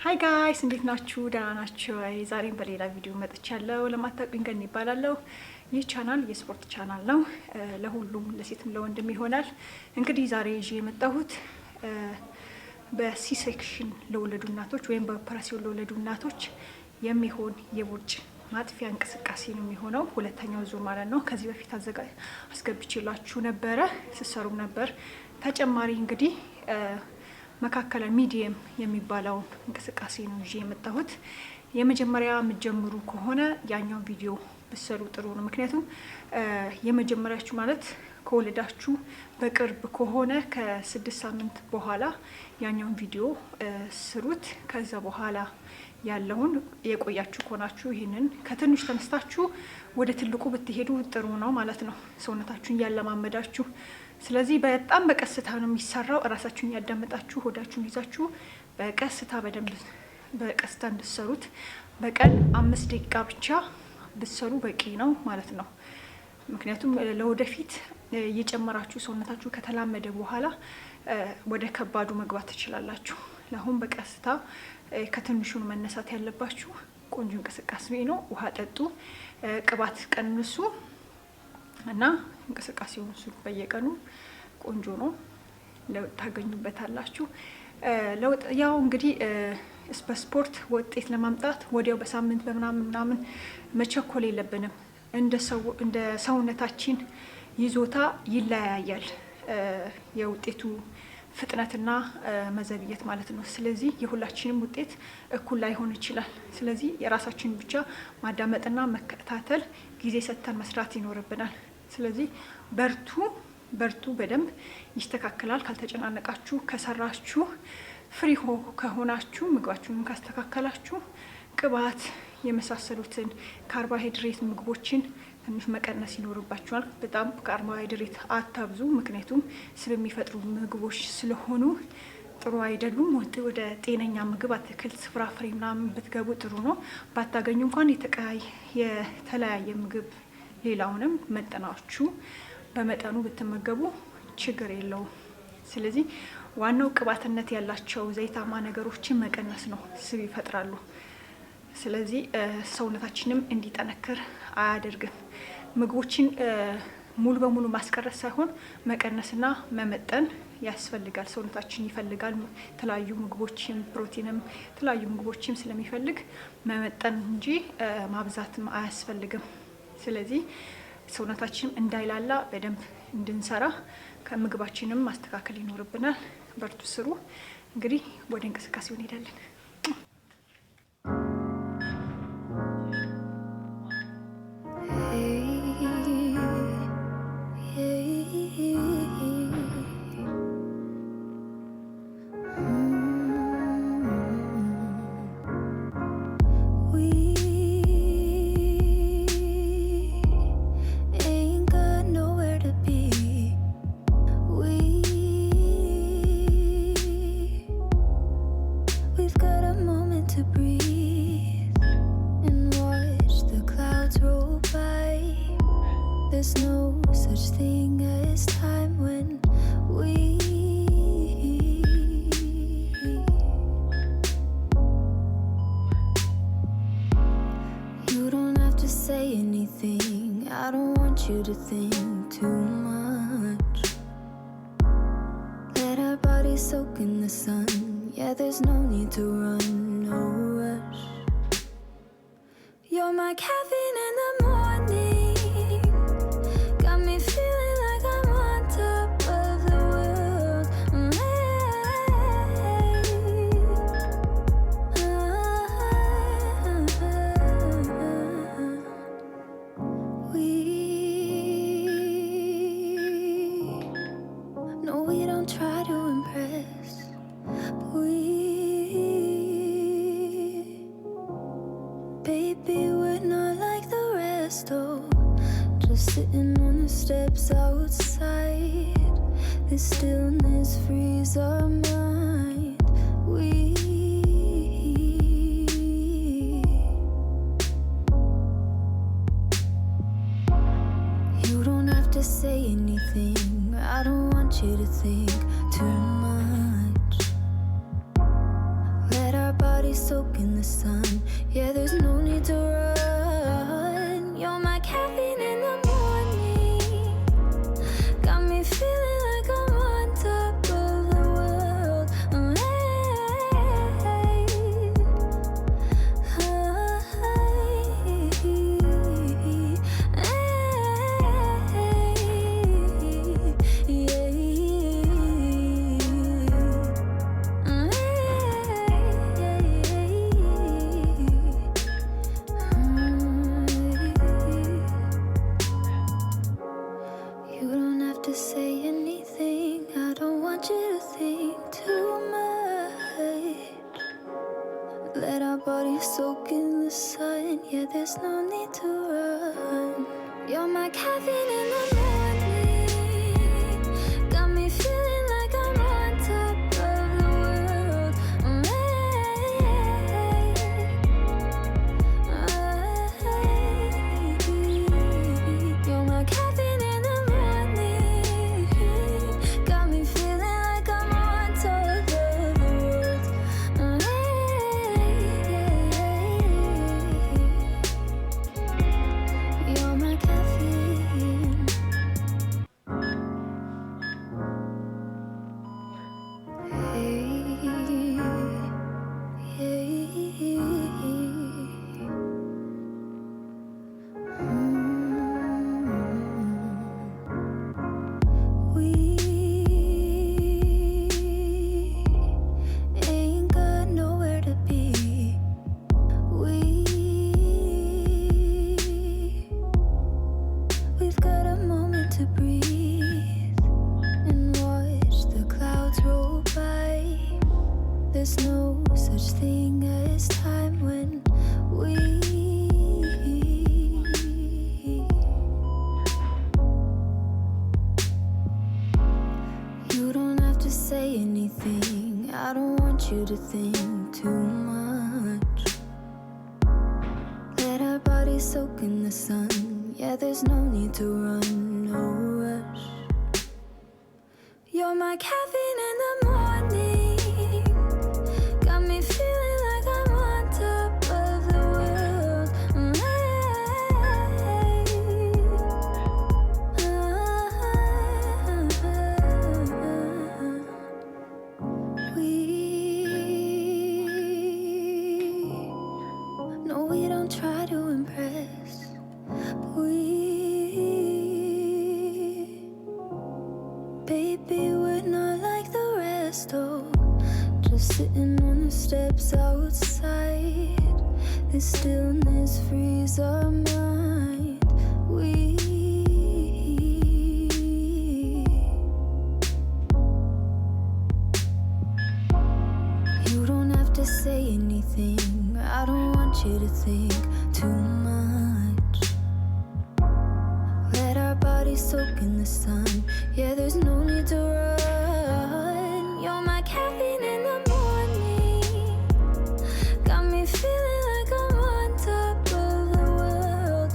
ሃይ ጋይስ እንዴት ናችሁ? ደህና ናችሁ? ዛሬም በሌላ ቪዲዮ መጥቻለሁ። ለማታውቁኝ ገን ይባላለሁ። ይህ ቻናል የስፖርት ቻናል ነው። ለሁሉም ለሴትም ለወንድም ይሆናል። እንግዲህ ዛሬ ይዤ የመጣሁት በሲ ሴክሽን ለወለዱ እናቶች ወይም በኦፕሬሽን ለወለዱ እናቶች የሚሆን የቦርጭ ማጥፊያ እንቅስቃሴ ነው የሚሆነው። ሁለተኛው ዙር ማለት ነው። ከዚህ በፊት አስገብቼላችሁ ነበረ፣ ስሰሩም ነበር። ተጨማሪ እንግዲህ መካከለኛ ሚዲየም የሚባለው እንቅስቃሴ ነው ይዤ የመጣሁት። የመጀመሪያ የምትጀምሩ ከሆነ ያኛው ቪዲዮ ብሰሩ ጥሩ ነው። ምክንያቱም የመጀመሪያችሁ ማለት ከወለዳችሁ በቅርብ ከሆነ ከ6 ሳምንት በኋላ ያኛውን ቪዲዮ ስሩት። ከዛ በኋላ ያለውን የቆያችሁ ከሆናችሁ ይሄንን ከትንሽ ተነስታችሁ ወደ ትልቁ ብትሄዱ ጥሩ ነው ማለት ነው፣ ሰውነታችሁን ያለማመዳችሁ። ስለዚህ በጣም በቀስታ ነው የሚሰራው። እራሳችሁን ያዳመጣችሁ ሆዳችሁን ይዛችሁ በቀስታ በደንብ በቀስታ እንድትሰሩት በቀን 5 ደቂቃ ብቻ ብትሰሩ በቂ ነው ማለት ነው። ምክንያቱም ለወደፊት እየጨመራችሁ ሰውነታችሁ ከተላመደ በኋላ ወደ ከባዱ መግባት ትችላላችሁ። ለአሁን በቀስታ ከትንሹን መነሳት ያለባችሁ። ቆንጆ እንቅስቃሴ ነው። ውሃ ጠጡ፣ ቅባት ቀንሱ እና እንቅስቃሴውን ስሩ በየቀኑ። ቆንጆ ነው፣ ለውጥ ታገኙበታላችሁ። ለውጥ ያው እንግዲህ በስፖርት ውጤት ለማምጣት ወዲያው በሳምንት በምናምን መቸኮል የለብንም። እንደ ሰውነታችን ይዞታ ይለያያል የውጤቱ ፍጥነትና መዘግየት ማለት ነው። ስለዚህ የሁላችንም ውጤት እኩል ላይሆን ይችላል። ስለዚህ የራሳችንን ብቻ ማዳመጥና መከታተል፣ ጊዜ ሰጥተን መስራት ይኖርብናል። ስለዚህ በርቱ፣ በደንብ ይስተካከላል። ካልተጨናነቃችሁ፣ ከሰራችሁ፣ ፍሪ ከሆናችሁ፣ ምግባችሁን ካስተካከላችሁ፣ ቅባት የመሳሰሉትን ካርቦሃይድሬት ምግቦችን ትንሽ መቀነስ ይኖርባችኋል። በጣም ካርቦሃይድሬት አታብዙ፣ ምክንያቱም ስለሚፈጥሩ ምግቦች ስለሆኑ ጥሩ አይደሉም። ወደ ጤነኛ ምግብ አትክልት፣ ፍራፍሬ ምናምን ብትገቡ ጥሩ ነው። ባታገኙ እንኳን የተለያየ ምግብ ሌላውንም መጠናችሁ በመጠኑ ብትመገቡ ችግር የለውም። ስለዚህ ዋናው ቅባትነት ያላቸው ዘይታማ ነገሮችን መቀነስ ነው፣ ስብ ይፈጥራሉ። ስለዚህ ሰውነታችንም እንዲጠነክር አያደርግም። ምግቦችን ሙሉ በሙሉ ማስቀረት ሳይሆን መቀነስና መመጠን ያስፈልጋል። ሰውነታችን ይፈልጋል የተለያዩ ምግቦችም፣ ፕሮቲንም የተለያዩ ምግቦችም ስለሚፈልግ መመጠን እንጂ ማብዛትም አያስፈልግም። ስለዚህ ሰውነታችንም እንዳይላላ በደንብ እንድንሰራ ከምግባችንም ማስተካከል ይኖርብናል። በርቱ፣ ስሩ። እንግዲህ ወደ እንቅስቃሴው እንሄዳለን። You to think too much. Let our bodies soak in the sun. Yeah, there's no need to run, no rush. You're my caffeine in the morning. Got me feeling like I'm on top of the world. We don't try to impress. Baby, we're not like the rest. Oh, just sitting on the steps outside. This stillness frees our mind. You don't have to say anything. I don't want you to think too much. Let our bodies body soaking the sun. Yeah, there's no need to run. You're my caffeine in the morning. Got me feeling like I'm on top of the world. You don't have to say anything. I don't want you to think too much. Let our bodies soak in the sun. Yeah, there's no need to run. You're my caffeine in the morning. Got me feeling like I'm on top of the world. You're my caffeine in the morning. Got me feeling like I'm on top of the world. You're my caffeine. We ain't got nowhere to be. We've got a moment to breathe and watch the clouds roll by. There's no such thing as time when we You don't have to say anything. I don't want you to think too much. Let our bodies soak in the sun. Yeah, there's no need to run, no rush. You're my caffeine in the morning. Got me feeling like I'm on top of the world. No, we don't try to impress. Baby, we're not like the rest, oh. Just sitting on the steps outside. This stillness frees our mind. You don't have to say anything. I don't want you to think too much. Let our bodies soak in the sun. Yeah, there's no need to run. You're my caffeine in the morning. Got me feeling like I'm on top of the world.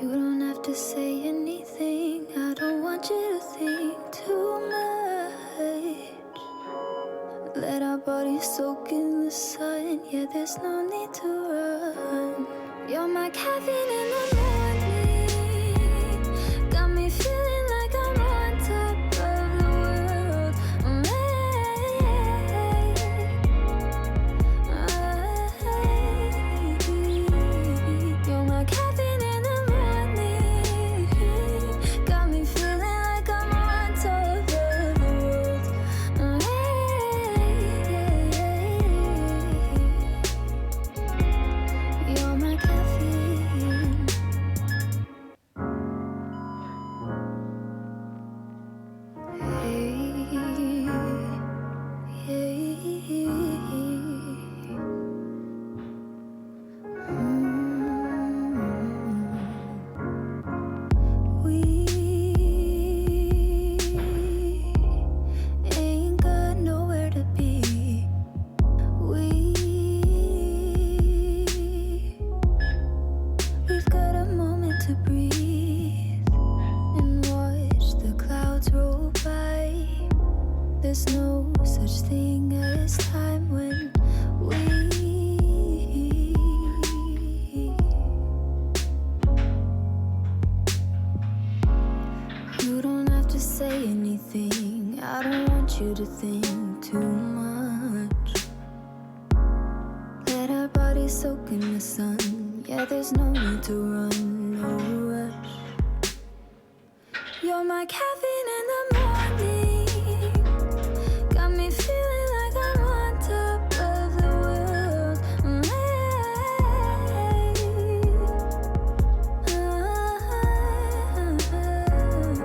You don't have to say anything. I don't want you to think too much. Let our bodies soak in the sun. Yeah, there's no need to run. You're my caffeine in the morning. Got me feeling like I'm on top of the world. You're my caffeine in the morning. Got me feeling like I'm on top of the world. You're my caffeine. everything. I don't want you to think too much. Let our bodies soak in the sun. Yeah, there's no need to run, no rush. You're my caffeine.